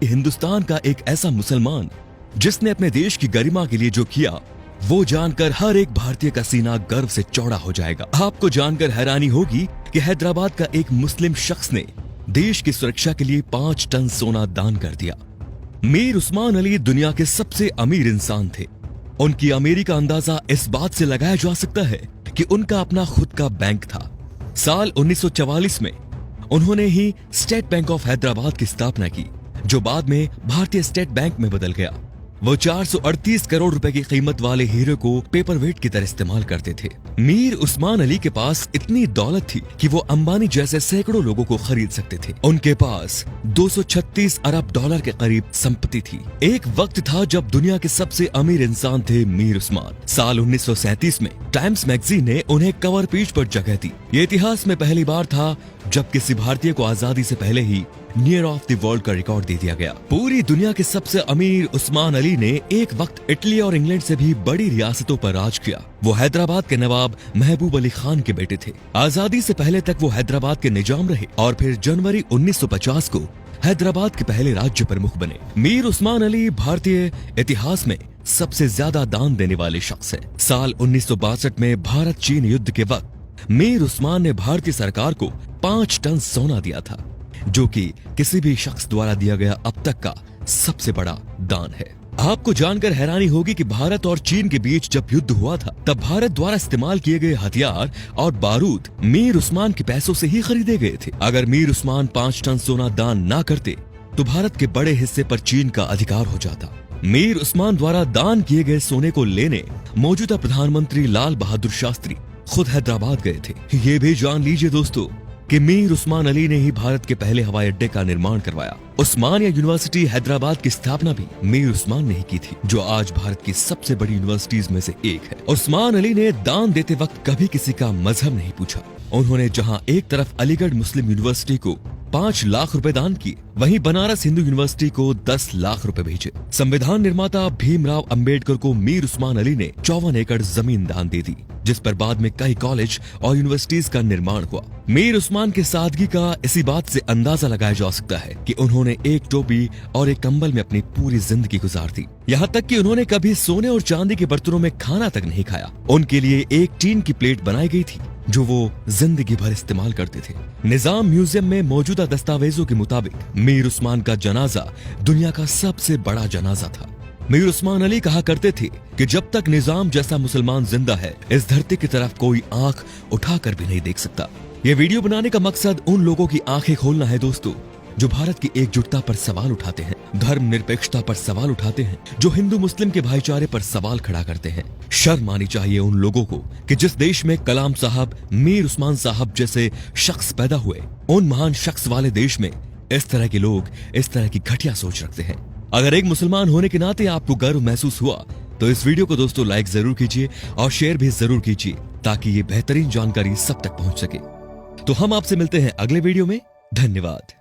हिंदुस्तान का एक ऐसा मुसलमान जिसने अपने देश की गरिमा के लिए जो किया, वो जानकर हर एक भारतीय का सीना गर्व से चौड़ा हो जाएगा। आपको जानकर हैरानी होगी कि हैदराबाद का एक मुस्लिम शख्स ने देश की सुरक्षा के लिए 5 टन सोना दान कर दिया। मीर उस्मान अली दुनिया के सबसे अमीर इंसान थे। उनकी अमीरी का अंदाजा इस बात से लगाया जा सकता है कि उनका अपना खुद का बैंक था। साल 1944 में उन्होंने ही स्टेट बैंक ऑफ हैदराबाद की स्थापना की, जो बाद में भारतीय स्टेट बैंक में बदल गया। वो 438 करोड़ रुपए की कीमत वाले हीरे को पेपर वेट की तरह इस्तेमाल करते थे। मीर उस्मान अली के पास इतनी दौलत थी कि वो अंबानी जैसे सैकड़ों लोगों को खरीद सकते थे। उनके पास 236 अरब डॉलर के करीब संपत्ति थी। एक वक्त था जब दुनिया के सबसे अमीर इंसान थे मीर उस्मान। साल 1937 में टाइम्स मैगजीन ने उन्हें कवर पेज पर जगह दी। ये इतिहास में पहली बार था जब किसी भारतीय को आजादी से पहले ही नियर ऑफ द वर्ल्ड का रिकॉर्ड दे दिया गया। पूरी दुनिया के सबसे अमीर उस्मान अली ने एक वक्त इटली और इंग्लैंड से भी बड़ी रियासतों पर राज किया। वो हैदराबाद के नवाब महबूब अली खान के बेटे थे। आजादी से पहले तक वो हैदराबाद के निजाम रहे और फिर जनवरी 1950 को हैदराबाद के पहले राज्य प्रमुख बने। मीर उस्मान अली भारतीय इतिहास में सबसे ज्यादा दान देने वाले शख्स है। साल 1962 में भारत चीन युद्ध के वक्त मीर उस्मान ने भारतीय सरकार को 5 टन सोना दिया था, जो कि किसी भी शख्स द्वारा दिया गया अब तक का सबसे बड़ा दान है। आपको जानकर हैरानी होगी कि भारत और चीन के बीच जब युद्ध हुआ था, तब भारत द्वारा इस्तेमाल किए गए हथियार और बारूद मीर उस्मान के पैसों से ही खरीदे गए थे। अगर मीर उस्मान 5 टन सोना दान ना करते तो भारत के बड़े हिस्से पर चीन का अधिकार हो जाता। मीर उस्मान द्वारा दान किए गए सोने को लेने मौजूदा प्रधानमंत्री लाल बहादुर शास्त्री खुद हैदराबाद गए थे। ये भी जान लीजिए दोस्तों कि मीर उस्मान अली ने ही भारत के पहले हवाई अड्डे का निर्माण करवाया। उस्मानिया यूनिवर्सिटी हैदराबाद की स्थापना भी मीर उस्मान ने ही की थी, जो आज भारत की सबसे बड़ी यूनिवर्सिटीज में से एक है। उस्मान अली ने दान देते वक्त कभी किसी का मजहब नहीं पूछा। उन्होंने जहां एक तरफ अलीगढ़ मुस्लिम यूनिवर्सिटी को 5 लाख रुपए दान किए, वहीं बनारस हिंदू यूनिवर्सिटी को 10 लाख रुपए भेजे। संविधान निर्माता भीमराव अंबेडकर को मीर उस्मान अली ने 54 एकड़ जमीन दान दे दी, जिस पर बाद में कई कॉलेज और यूनिवर्सिटीज का निर्माण हुआ। मीर उस्मान की सादगी का इसी बात से अंदाजा लगाया जा सकता है कि उन्होंने एक टोपी और एक कंबल में अपनी पूरी जिंदगी गुजार दी। यहाँ तक कि उन्होंने कभी सोने और चांदी के बर्तनों में खाना तक नहीं खाया। उनके लिए एक टीन की प्लेट बनाई गई थी, जो वो जिंदगी भर इस्तेमाल करते थे। निजाम म्यूजियम में मौजूदा दस्तावेजों के मुताबिक मीर उस्मान का जनाजा दुनिया का सबसे बड़ा जनाजा था। मीर उस्मान अली कहा करते थे कि जब तक निजाम जैसा मुसलमान जिंदा है, इस धरती की तरफ कोई आंख उठाकर भी नहीं देख सकता। ये वीडियो बनाने का मकसद उन लोगों की आंखें खोलना है दोस्तों, जो भारत की एकजुटता पर सवाल उठाते हैं, धर्मनिरपेक्षता पर सवाल उठाते हैं, जो हिंदू मुस्लिम के भाईचारे पर सवाल खड़ा करते हैं। शर्म आनी चाहिए उन लोगों को कि जिस देश में कलाम साहब, मीर उस्मान साहब जैसे शख्स पैदा हुए, उन महान शख्स वाले देश में इस तरह के लोग इस तरह की घटिया सोच रखते हैं। अगर एक मुसलमान होने के नाते आपको गर्व महसूस हुआ तो इस वीडियो को दोस्तों लाइक जरूर कीजिए और शेयर भी जरूर कीजिए, ताकि ये बेहतरीन जानकारी सब तक पहुंच सके। तो हम आपसे मिलते हैं अगले वीडियो में। धन्यवाद।